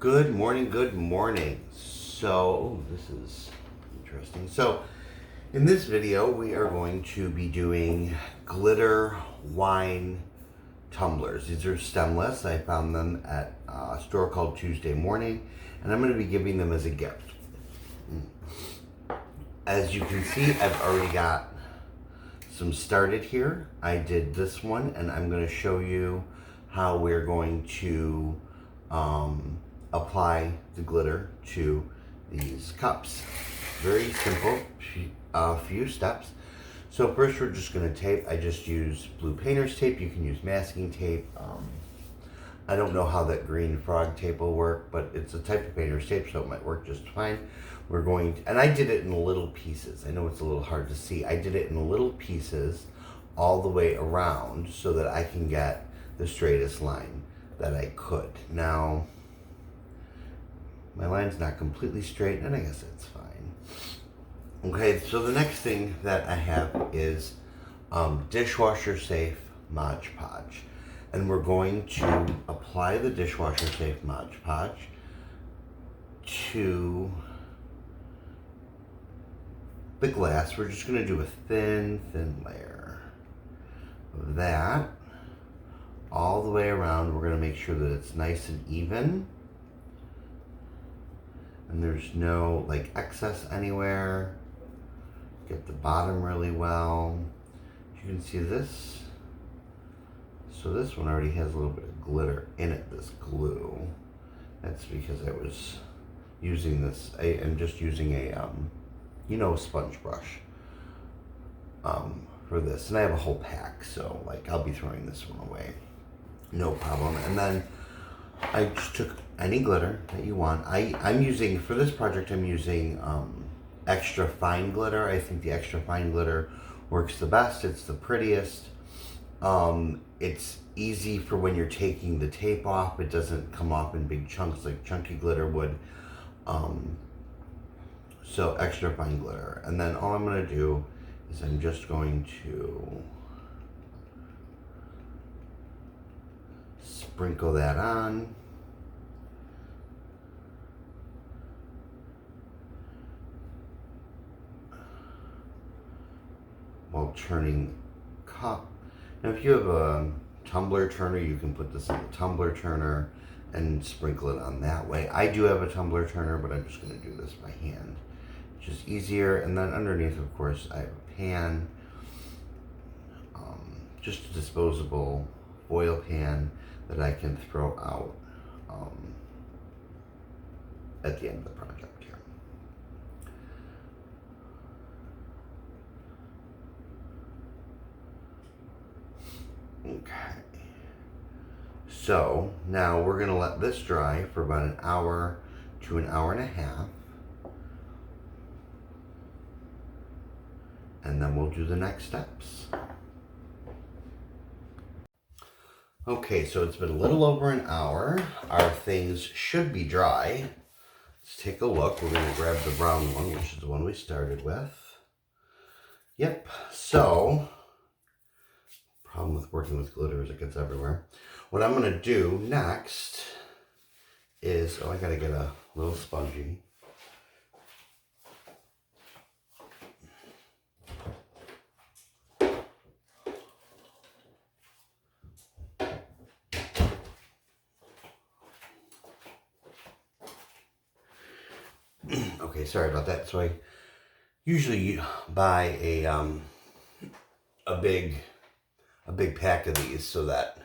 Good morning, good morning. So, this is interesting. So, in this video, we are going to be doing glitter wine tumblers. These are stemless. I found them at a store called Tuesday Morning, and I'm going to be giving them as a gift. As you can see, I've already got some started here. I did this one, and I'm going to show you how we're going to apply the glitter to these cups. Very simple, few steps. So first we're just going to tape. I just use blue painter's tape. You can use masking tape. I don't know how that green frog tape will work, but it's a type of painter's tape, so it might work just fine. We're going to, and I did it in little pieces. I know it's a little hard to see. I did it in little pieces all the way around so that I can get the straightest line that I could. Now, my line's not completely straight, and I guess that's fine. Okay, so the next thing that I have is dishwasher safe Mod Podge. And we're going to apply the dishwasher safe Mod Podge to the glass. We're just going to do a thin layer of that all the way around. We're going to make sure that it's nice and even and there's no like excess anywhere. Get the bottom really well. You can see this. So this one already has a little bit of glitter in it, this glue. That's because I was using this, I'm just using a, sponge brush for this. And I have a whole pack, so like I'll be throwing this one away. No problem. And then I just took any glitter that you want. I'm using, for this project, I'm using extra fine glitter. I think the extra fine glitter works the best. It's the prettiest. It's easy for when you're taking the tape off. It doesn't come off in big chunks like chunky glitter would. So extra fine glitter. And then all I'm going to do is I'm just going to sprinkle that on. While turning cup. Now if you have a tumbler turner, you can put this in the tumbler turner and sprinkle it on that way. I do have a tumbler turner, but I'm just going to do this by hand. It's just easier. And then underneath, of course, I have a pan, just a disposable foil pan that I can throw out at the end of the project here. Okay, so now we're going to let this dry for about an hour to an hour and a half. And then we'll do the next steps. Okay, so it's been a little over an hour. Our things should be dry. Let's take a look. We're going to grab the brown one, which is the one we started with. Yep, so problem with working with glitter is it gets everywhere. What I'm going to do next is, I got to get a little spongy. Okay, sorry about that. So I usually buy a big pack of these so that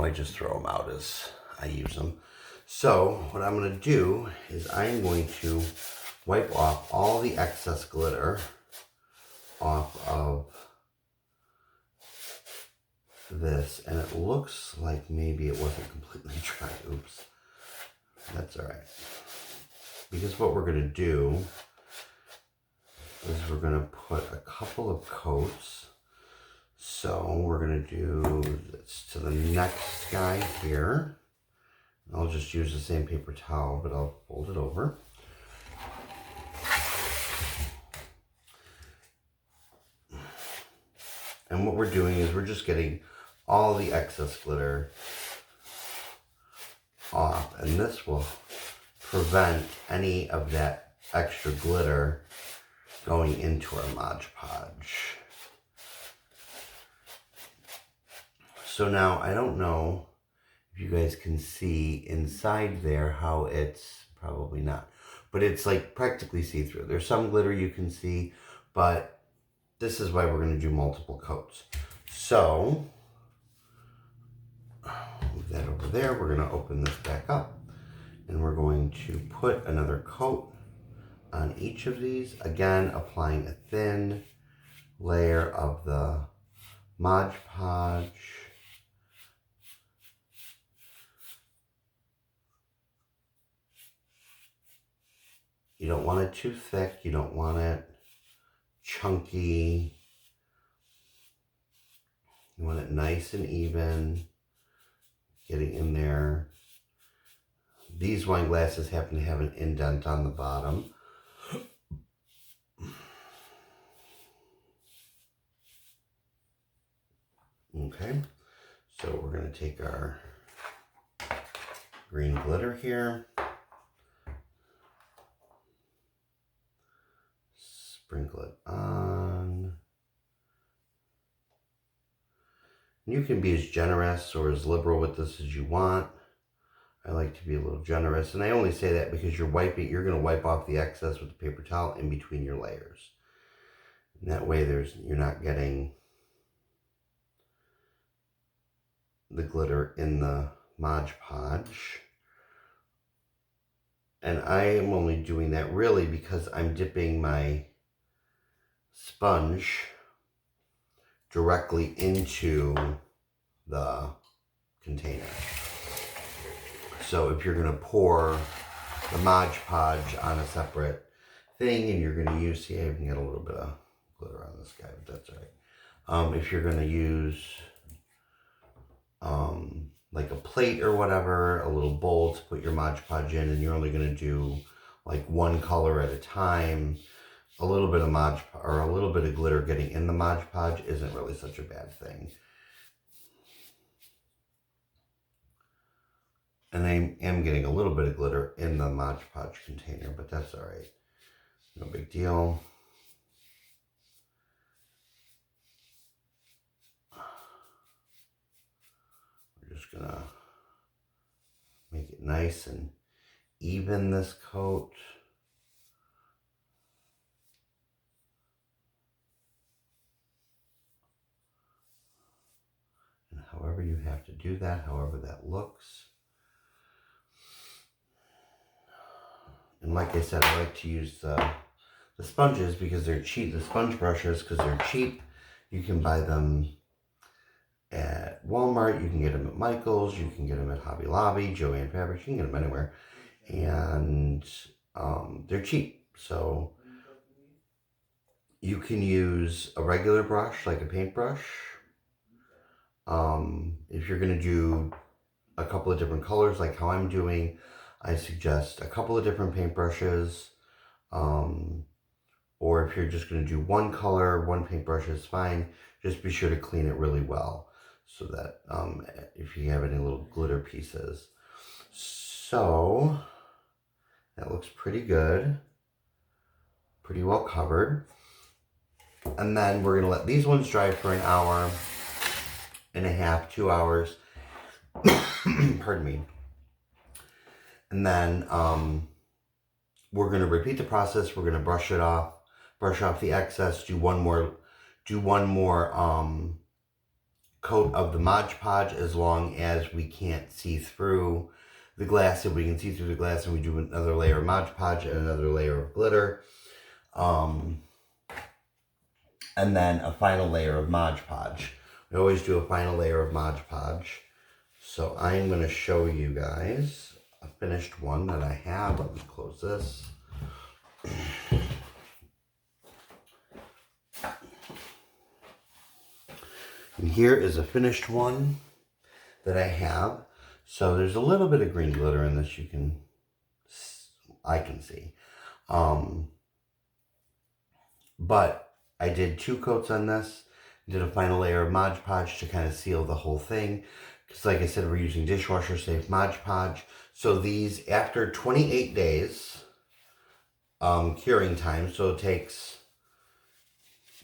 I just throw them out as I use them. So what I'm going to do is I'm going to wipe off all the excess glitter off of this, and it looks like maybe it wasn't completely dry. Oops. That's all right. Because what we're going to do is we're going to put a couple of coats. So we're going to do this to the next guy here. I'll just use the same paper towel, but I'll fold it over. And what we're doing is we're just getting all the excess glitter and this will prevent any of that extra glitter going into our Mod Podge. So now, I don't know if you guys can see inside there how it's, probably not, but it's like practically see-through. There's some glitter you can see, but this is why we're going to do multiple coats. So, move that over there. We're going to open this back up, and we're going to put another coat on each of these. Again, applying a thin layer of the Mod Podge. You don't want it too thick. You don't want it chunky. You want it nice and even, getting in there. These wine glasses happen to have an indent on the bottom. Okay, so we're going to take our green glitter here, sprinkle it on. You can be as generous or as liberal with this as you want. I like to be a little generous, and I only say that because you're going to wipe off the excess with the paper towel in between your layers. And that way you're not getting the glitter in the Mod Podge. And I am only doing that really because I'm dipping my sponge directly into the container. So if you're going to pour the Mod Podge on a separate thing and you're going to use, see, I even got a little bit of glitter on this guy, but that's all right. If you're going to use like a plate or whatever, a little bowl to put your Mod Podge in, and you're only going to do like one color at a time, a little bit of glitter getting in the Mod Podge isn't really such a bad thing. And I am getting a little bit of glitter in the Mod Podge container, but that's all right. No big deal. We're just gonna make it nice and even, this coat. And however you have to do that, however that looks. And like I said, I like to use the sponges because they're cheap. The sponge brushes, because they're cheap. You can buy them at Walmart. You can get them at Michael's. You can get them at Hobby Lobby, Joann Fabrics. You can get them anywhere. And they're cheap. So you can use a regular brush, like a paintbrush. If you're going to do a couple of different colors, like how I'm doing, I suggest a couple of different paintbrushes. Or if you're just going to do one color, one paintbrush is fine. Just be sure to clean it really well so that if you have any little glitter pieces. So that looks pretty good. Pretty well covered. And then we're going to let these ones dry for an hour and a half, 2 hours. Pardon me. And then we're going to repeat the process. We're going to brush off the excess, do one more coat of the Mod Podge, as long as we can't see through the glass. If we can see through the glass, and we do another layer of Mod Podge and another layer of glitter. And then a final layer of Mod Podge. We always do a final layer of Mod Podge. So I'm going to show you guys a finished one that I have. Let me close this. And here is a finished one that I have. So there's a little bit of green glitter in this, I can see. But I did 2 coats on this. Did a final layer of Mod Podge to kind of seal the whole thing. Because like I said, we're using dishwasher safe Mod Podge. So these, after 28 days, curing time, so it takes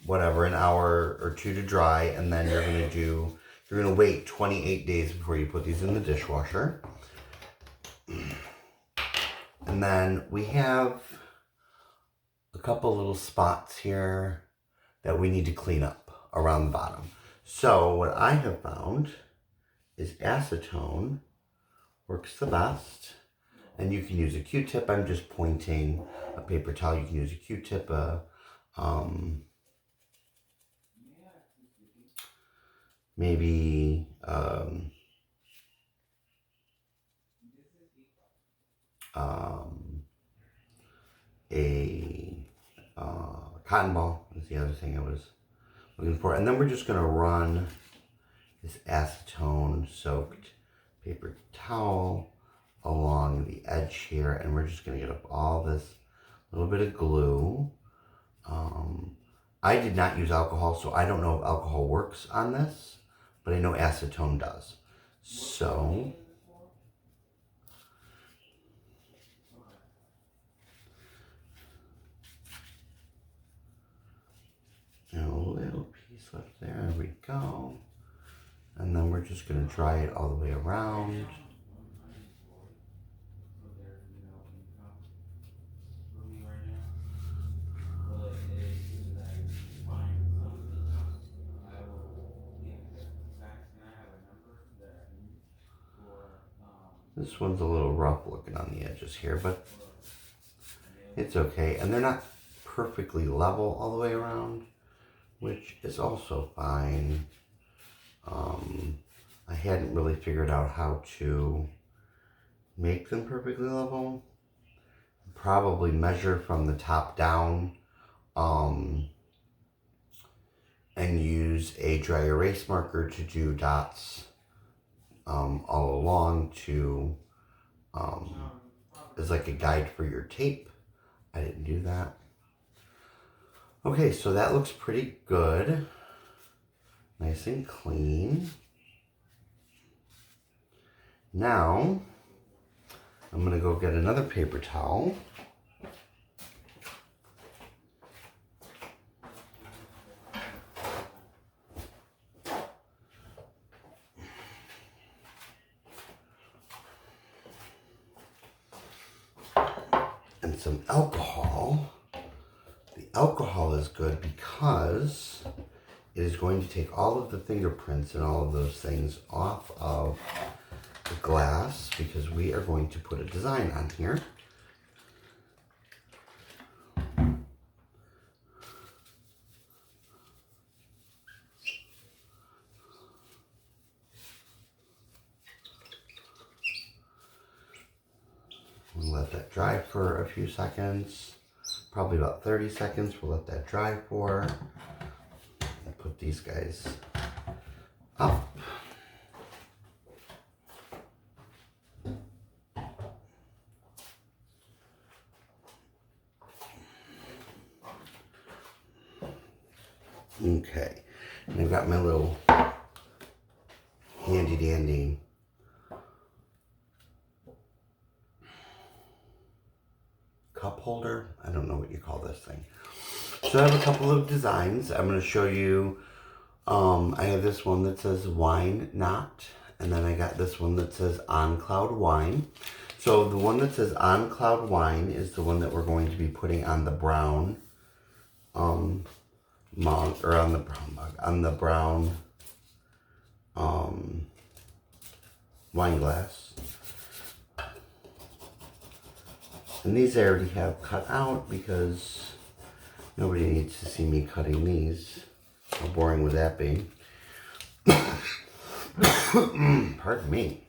whatever, an hour or two to dry, and then you're gonna wait 28 days before you put these in the dishwasher. And then we have a couple little spots here that we need to clean up around the bottom. So what I have found is acetone works the best. And you can use a Q-tip. I'm just pointing a paper towel. You can use a Q-tip, maybe a cotton ball is the other thing I was looking for. And then we're just going to run this acetone soaked paper towel along the edge here, and we're just going to get up all this little bit of glue. I did not use alcohol, so I don't know if alcohol works on this, but I know acetone does. So a little piece left there. There we go. And then we're just going to dry it all the way around. This one's a little rough looking on the edges here, but it's okay. And they're not perfectly level all the way around, which is also fine. I hadn't really figured out how to make them perfectly level. Probably measure from the top down, and use a dry erase marker to do dots all along to as like a guide for your tape. I didn't do that. Okay, so that looks pretty good. Nice and clean. Now, I'm gonna go get another paper towel. And some alcohol. The alcohol is good because it is going to take all of the fingerprints and all of those things off of the glass, because we are going to put a design on here. We'll let that dry for a few seconds, probably about 30 seconds. We'll let that dry for. And put these guys up. Okay, and I've got my little handy dandy cup holder. I don't know what you call this thing. So I have a couple of designs. I'm going to show you. I have this one that says Wine Not, and then I got this one that says On Cloud Wine. So the one that says On Cloud Wine is the one that we're going to be putting on the brown mug, or on the brown mug, on the brown wine glass. And these I already have cut out because nobody needs to see me cutting these. How boring would that be? Pardon me.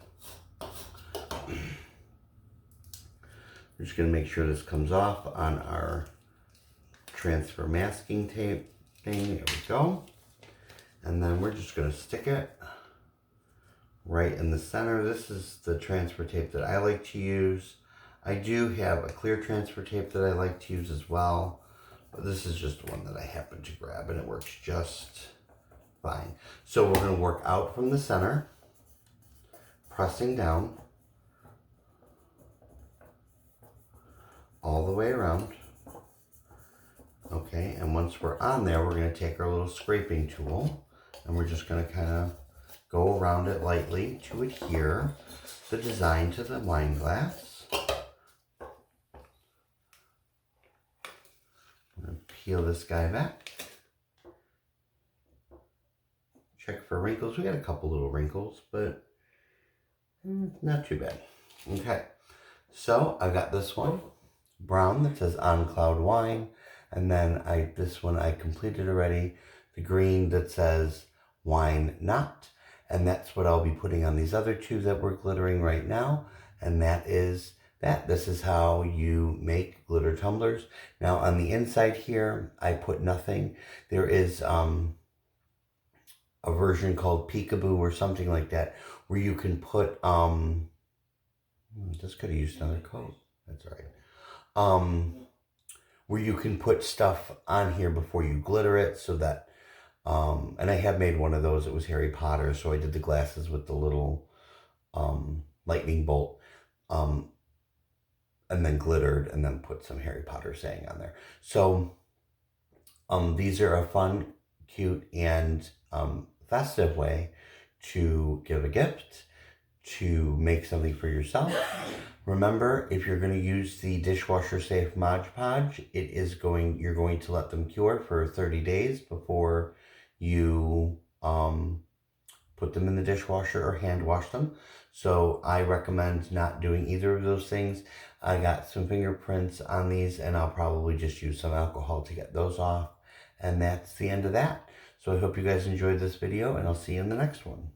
We're just going to make sure this comes off on our transfer masking tape thing. There we go. And then we're just going to stick it right in the center. This is the transfer tape that I like to use. I do have a clear transfer tape that I like to use as well, but this is just one that I happen to grab, and it works just fine. So we're going to work out from the center. pressing down all the way around. Okay, and once we're on there, we're going to take our little scraping tool and we're just going to kind of go around it lightly to adhere the design to the wine glass. I'm going to peel this guy back. Check for wrinkles. We got a couple little wrinkles, but not too bad. Okay, so I got this one, brown, that says On Cloud Wine. And then this one I completed already, the green that says Wine Not. And that's what I'll be putting on these other two that we're glittering right now. And that is that. This is how you make glitter tumblers. Now on the inside here, I put nothing. There is a version called Peekaboo or something like that, where you can put, this could have used another coat. That's all right. Where you can put stuff on here before you glitter it, so that, and I have made one of those. It was Harry Potter, so I did the glasses with the little lightning bolt, and then glittered, and then put some Harry Potter saying on there. So these are a fun, cute, and festive way to give a gift, to make something for yourself. Remember, if you're going to use the dishwasher safe Mod Podge, you're going to let them cure for 30 days before you put them in the dishwasher or hand wash them. So I recommend not doing either of those things. I got some fingerprints on these, and I'll probably just use some alcohol to get those off. And that's the end of that. So I hope you guys enjoyed this video, and I'll see you in the next one.